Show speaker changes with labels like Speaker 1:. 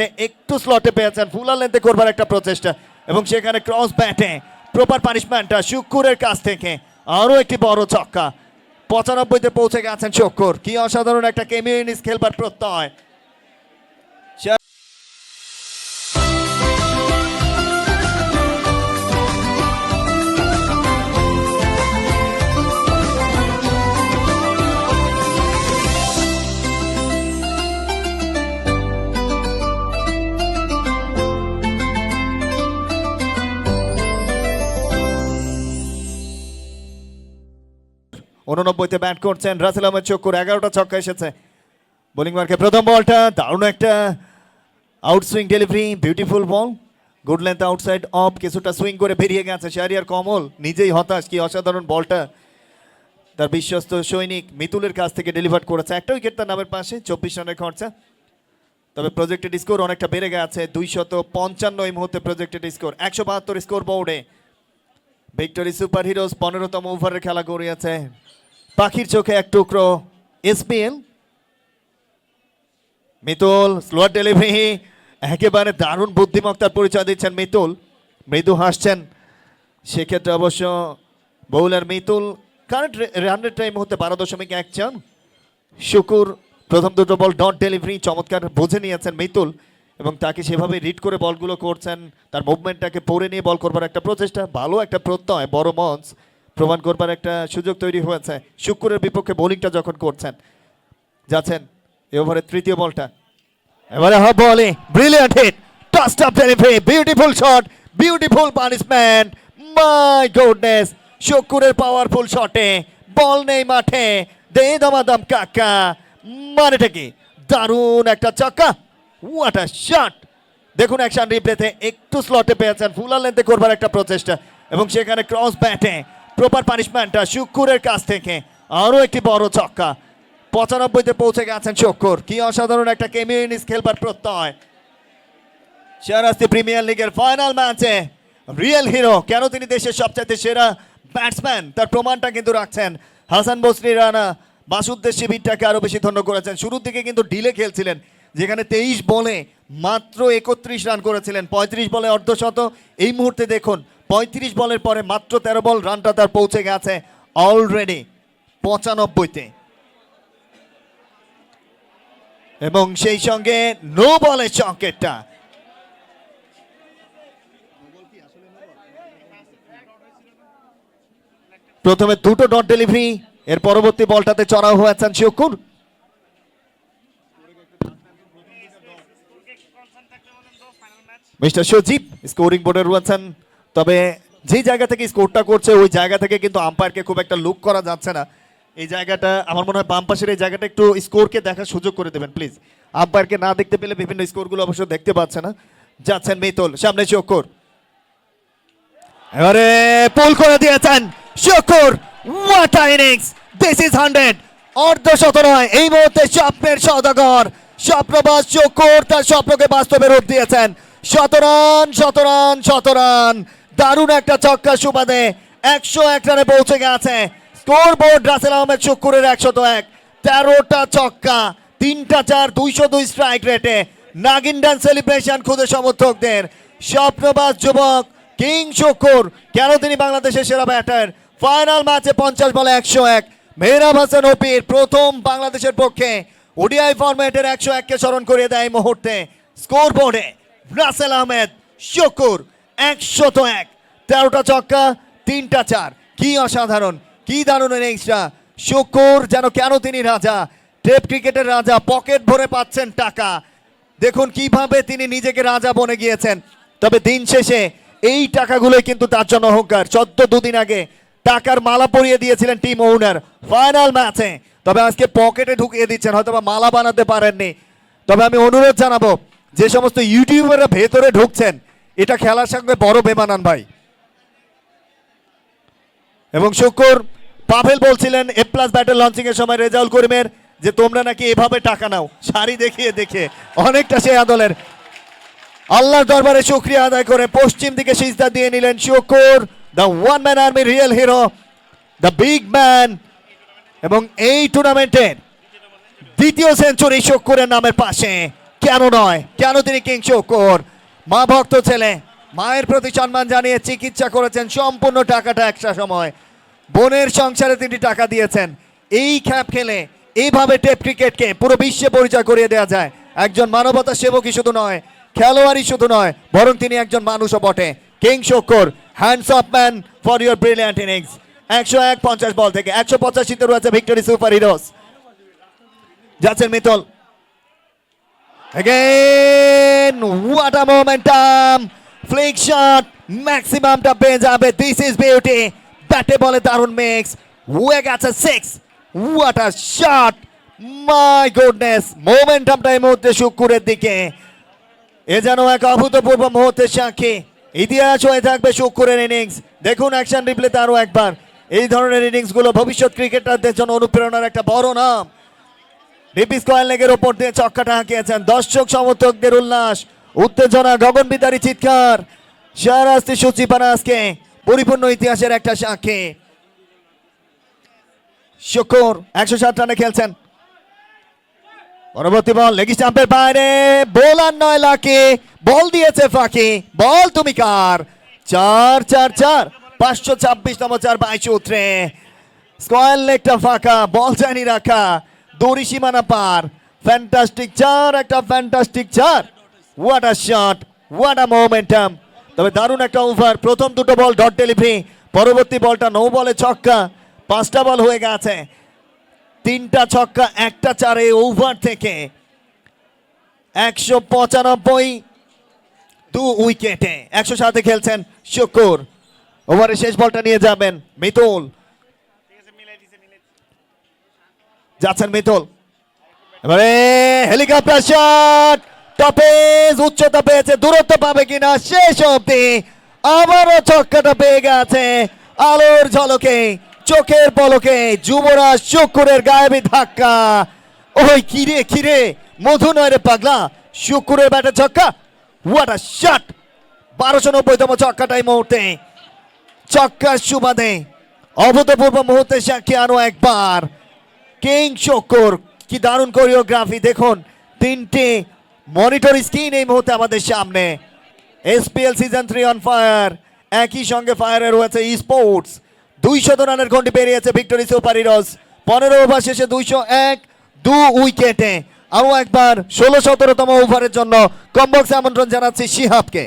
Speaker 1: ব্রেথে একটু স্লটে পেয়েছেন, ফুলার লেন্থে করবার একটা প্রচেষ্টা এবং সেখানে ক্রস ব্যাটে প্রপার পানিশমেন্টটা শুক্কুরের কাছ থেকে আরও একটি বড় ছক্কা। 95-তে পৌঁছে গেছেন শুক্কুর। কি অসাধারণ একটা কেমিও ইনিংস খেলবার প্রত্যয়। তে ব্যাট করছেন রাসেল আহমেদ শুক্কুর। 11টা ছক্কা এসেছে বোলিং মার্কে। প্রথম বলটা দারুণ একটা outswing delivery, beautiful ball, good length outside of, কিছুটা সুইং করে বেরিয়ে গেছে শাহরিয়ার কমল। নিজেই হতাশ, কি অসাধারণ বলটা তার বিশ্বস্ত সৈনিক মিতুলের কাছ থেকে ডেলিভার করেছে। একটা উইকেট তার নামের পাশে, 24 রানের খরচা। তবে প্রজেক্টেড স্কোর অনেকটা বেড়ে গেছে, 255 এই মুহূর্তে প্রজেক্টেড স্কোর। 172 স্কোর বোর্ডে ভিক্টোরি সুপার হিরোজ 15তম ওভারের খেলা গড়িয়েছে। পাখির চোখে এক টুকরো এসপিএল। মিতুল স্লোয়ার ডেলিভারি, একেবারে দারুণ বুদ্ধিমত্তার পরিচয় দিচ্ছেন মিতুল, মৃদু হাসছেন। সেক্ষেত্রে অবশ্য বোলার মিতুল কারেন্ট রান রেটটা এই মুহূর্তে 12.14। শুকুর প্রথম দুটো বল ডট ডেলিভারি চমৎকার বুঝে নিয়েছেন মিতুল এবং তাকে সেভাবে রিড করে বলগুলো করছেন। তার মুভমেন্টটাকে পড়ে নিয়ে বল করবার একটা প্রচেষ্টা, ভালো একটা প্রত্যয়, বড় মঞ্চ প্রমাণ করবার একটা সুযোগ তৈরি হয়েছে শুক্কুরের বিপক্ষে বোলিংটা যখন করছেন। যাচ্ছেন এই ওভারের তৃতীয় বলটা, এবারে হাফ বলে brilliant hit, touch up delivery, beautiful shot, beautiful punishment. My goodness, শুক্কুরের পাওয়ারফুল শটে বল নেই মাঠে, দে দামাদাম কাকা, মানেটা কি দারুণ একটা ছক্কা, হোয়াট আ শট। দেখুন অ্যাকশন রিপ্লেতে একটু স্লটে পেয়েছেন, ফুলার লেন্থে করবার একটা প্রচেষ্টা এবং সেখানে ক্রস ব্যাটে প্রপার পানিশমেন্টটা শুক্কুরের কাছ থেকে আরও একটি বড় ছক্কা। 95-তে পৌঁছে গেছেন শুক্কুর। কি অসাধারণ একটা কেমিও ইনিংস খেলবার প্রত্যয়। শাহরাস্তি প্রিমিয়ার লিগের ফাইনাল ম্যাচে রিয়েল হিরো, কেন তিনি দেশের সবচাইতে সেরা ব্যাটসম্যান তার প্রমাণটা কিন্তু রাখছেন। হাসান বসরি রানা বাসুদ্দেশ শিবিরটাকে আরও বেশি ধন্য করেছেন। শুরুর দিকে কিন্তু ডিলে খেলছিলেন, যেখানে 23 বলে মাত্র 31 রান করেছিলেন, 35 বলে অর্ধশত। এই মুহূর্তে দেখুন 35 বলের পরে মাত্র 13 বল, রানটা তার পৌঁছে গেছে অলরেডি 95-তে এবং সেই সঙ্গে নো বলের সংকেতটা। প্রথমে দুটো ডট ডেলিভারি, এর পরবর্তী বলটাতে চড়াও হয়েছেন শুক্কুর। মিস্টার সজীব স্কোরিং বোর্ডে রয়েছেন, তবে যে জায়গা থেকে স্কোরটা করছে ওই জায়গা থেকে কিন্তু আম্পায়ারকে খুব একটা লুক করা যাচ্ছে না। এই জায়গাটা আমার মনে হয় বাম পাশের এই জায়গাটা একটু স্কোরকে দেখার সুযোগ করে দেবেন প্লিজ। আম্পায়ারকে না দেখতে পেলে বিভিন্ন স্কোরগুলো অবশ্য দেখতে পাচ্ছে না। যাচ্ছেন মিতুল, সামনে শুক্কুর, এবারে পুল করে দিয়েছেন Shukkur. What a innings, this is 100, অর্ধশত নয়, এই মুহূর্তে স্বপ্নের সওদাগর স্বপ্নবাস শুক্কুর তার স্বপ্নকে বাস্তবে রূপ দিয়েছেন। 100 রান 100 রান 100 রান, দারুণ একটা ছক্কা সুবাদে 101 রানে পৌঁছে গেছে স্কোর বোর্ড রাসেল আহমেদ শুক্কুরের। 101, 13টা ছক্কা, 3টা 4, 202 স্ট্রাইক রেটে নাগিন ডান্স সেলিব্রেশন খুদে সমর্থকদের। স্বপ্নবাস যুবক কিং শুক্কুর, কেন তিনি বাংলাদেশের সেরা ব্যাটার। ফাইনাল ম্যাচে 50 বলে 101, মেহরাব হাসান ওপির প্রথম বাংলাদেশের পক্ষে ওডিআই ফরম্যাটের 101কে স্মরণ করিয়ে দেয় এই মুহূর্তে স্কোর বোর্ডে রাসেল আহমেদ শুক্কুর। 101, 13টা ছক্কা, 3টা 4, কি অসাধারণ, কি দারুণ ইনিংসটা। শুক্কুর যেন কেন তিনি রাজা, টেপ ক্রিকেটের রাজা, পকেট ভরে পাচ্ছেন টাকা। দেখুন কিভাবে তিনি নিজেকে রাজা বনে গিয়েছেন। তবে দিন শেষে এই টাকাগুলোই কিন্তু তার জন্য অহংকার। 2 দিন আগে টাকার মালা পরিয়ে দিয়েছিলেন টিম ওনার ফাইনাল ম্যাচে, তবে আজকে পকেটে ঢুকিয়ে দিচ্ছেন, হয়তো বা মালা বানাতে পারেননি। তবে আমি অনুরোধ জানাবো যে সমস্ত ইউটিউবাররা ভেতরে ঢুকছেন, এটা খেলার সঙ্গে বড় বেমানান ভাই। এবং শুক্কুর, পাভেল বলছিলেন এ প্লাস ব্যাটের লঞ্চিং এর সময় রেজাউল করিমের যে তোমরা নাকি এভাবে টাকা নাও, শাড়ি দেখিয়ে দেখে অনেকটা সে আদলের। আল্লাহর দরবারে শুকরিয়া আদায় করে পশ্চিম দিকে সিজদা দিয়ে নিলেন Shukkur, the one man army real hero, the big man. এবং এই টুর্নামেন্টের দ্বিতীয় সেঞ্চুরি শুক্কুরের নামের পাশে। কেন নয়, কেন তিনি কিং শক্কর মা ভক্ত ছেলে, মায়ের প্রতি সম্মান জানিয়ে চিকিৎসা করেছেন সম্পূর্ণ টাকাটা একটা সময়, বোনের সংসারে তিনি টাকা দিয়েছেন। এই খ্যাপ খেলে এইভাবে টেপ ক্রিকেটকে পুরো বিশ্বে পরিচয় করিয়ে দেওয়া যায়। একজন মানবতা সেবকই শুধু নয়, খেলোয়াড়ই শুধু নয়, বরং তিনি একজন মানুষও বটে। King Shakkur, hands off man for your brilliant innings. 101 ball থেকে 185-তে রয়েছে ভিক্টোরি সুপার হিরোস। যাচ্ছেন Mitul, again what a momentum, flick shot, ম্যাক্সিমামটা পেয়ে যাবে। দিস ইজ বিউটি, ব্যাটে বলে দারুণ মিক্স, হয়ে গেছে 6। what a shot, my goodness, মোমেন্টামটা এই মুহূর্তে শুক্কুরের দিকে। এ যেন এক অভূতপূর্ব মুহূর্তের সাক্ষী, ইতিহাস হয়ে থাকবে শুক্কুরের ইনিংস। দেখুন অ্যাকশন রিপ্লেতে আরো একবার, এই ধরনের ইনিংসগুলো ভবিষ্যৎ ক্রিকেটারদের জন্য অনুপ্রেরণার একটা বড় নাম। ডিপি স্কয়ার লেগের ওপর দিয়ে ছক্কাটা হাঁকিয়েছেন, দর্শক সমর্থকদের উল্লাস, উত্তেজনা, গগনবিদারী চিৎকার, শাহরাস্তি সূচিপানা আজকে পরিপূর্ণ ইতিহাসের একটা সাক্ষী। শুক্কুর 107 রানে খেলছেন। পরবর্তী বল লেগ স্টাম্পের বাইরে, বোলার নয় লাকি, বল দিয়েছে ফাঁকি, বল তুমি কার। 4-4-4, 526তম 4 22 উতরে, স্কয়ার লেগটা ফাঁকা, বল যায়নি রাখা, দড়ি সীমানা পার। ফ্যান্টাস্টিক 4, একটা fantastic 4। What a shot, what a momentum. তবে দারুণ একটা ওভার, প্রথম দুটো বল ডট ডেলিভারি, পরবর্তী বলটা নো বলে ছক্কা। 5টা বল হয়ে গেছে, 3টা ছক্কা, 1টা 4 ওভার থেকে 195, 2 উইকেটে। 107-এ খেলছেন শুক্কুর। ওভারে শেষ বলটা নিয়ে যাবেন মিতুল, যাচ্ছেন মিতুল, এবারে হেলিকপ্টার শট, টপেজ, উচ্চতা পেয়েছে, দূরত্ব পাবে কিনা শেষ অবধি, আবারও ছক্কাটা পেয়ে গেছে আলোর ঝলকে, চোখের পলকে। যুবরাজ শুক্কুরের গায়েবী ধাক্কা, ওই কিরে কিরে মধু নয় রে পাগলা, শুক্কুরের ব্যাটে ছক্কা। হোয়াট আ শট, 1290তম ছক্কাটা এই মুহূর্তে, ছক্কার সুবাদে অভূতপূর্ব মুহূর্তে সাক্ষী আরো একবার কিং শক্কুর। কি দারুণ কোরিওগ্রাফি দেখুন, 3টে মনিটর স্ক্রিন এই মুহূর্তে আমাদের সামনে। এসপিএল সিজন 3 অন ফায়ার, একই সঙ্গে ফায়ারে রয়েছে ই স্পোর্টস। 200 রানের গন্ডি পেরিয়েছে ভিক্টোরি সুপার হিরোজ। 15 ওভার শেষে 201, 2 উইকেটে। আরো একবার 16-17তম ওভারের জন্য কমবক্সে আমন্ত্রণ জানাচ্ছি শিহাবকে।